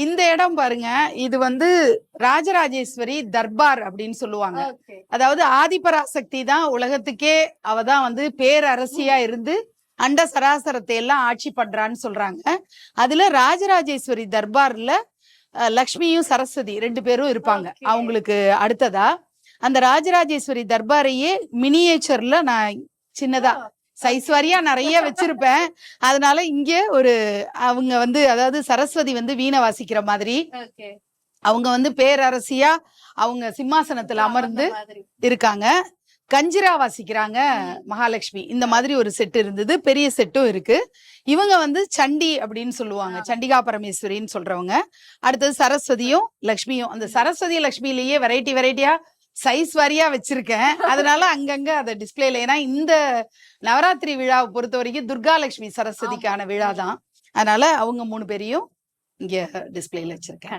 இந்த இடம் பாருங்க, இது வந்து ராஜராஜேஸ்வரி தர்பார் அப்படின்னு சொல்லுவாங்க. அதாவது ஆதிபராசக்தி தான் உலகத்துக்கே, அவதான் வந்து பேரரசியா இருந்து அண்ட சராசரத்தை எல்லாம் ஆட்சி பண்றான்னு சொல்றாங்க. அதுல ராஜராஜேஸ்வரி தர்பார்ல லக்ஷ்மியும் சரஸ்வதி 2 பேரும் இருப்பாங்க. அவங்களுக்கு அடுத்ததா அந்த ராஜராஜேஸ்வரி தர்பாரையே மினியேச்சர்ல நான் சின்னதா சைஸ் வாரியா நிறைய வச்சிருப்பேன். அதனால இங்க ஒரு அவங்க வந்து, அதாவது சரஸ்வதி வந்து வீணை வாசிக்கிற மாதிரி, அவங்க வந்து பேரரசியா அவங்க சிம்மாசனத்துல அமர்ந்து இருக்காங்க. கஞ்சிரா வாசிக்கிறாங்க மகாலட்சுமி. இந்த மாதிரி ஒரு செட் இருந்தது, பெரிய செட்டும் இருக்கு. இவங்க வந்து சண்டி அப்படின்னு சொல்லுவாங்க, சண்டிகா பரமேஸ்வரின்னு சொல்றவங்க. அடுத்தது சரஸ்வதியும் லக்ஷ்மியும். அந்த சரஸ்வதி லக்ஷ்மியிலேயே வெரைட்டியா சைஸ் வாரியா வச்சிருக்கேன். அதனால அங்கங்க அதை டிஸ்பிளேல, ஏன்னா இந்த நவராத்திரி விழாவை பொறுத்த வரைக்கும் துர்கா லட்சுமி சரஸ்வதிக்கான விழா தான். அதனால அவங்க 3 பேரையும் இங்க டிஸ்பிளேல வச்சிருக்கேன்.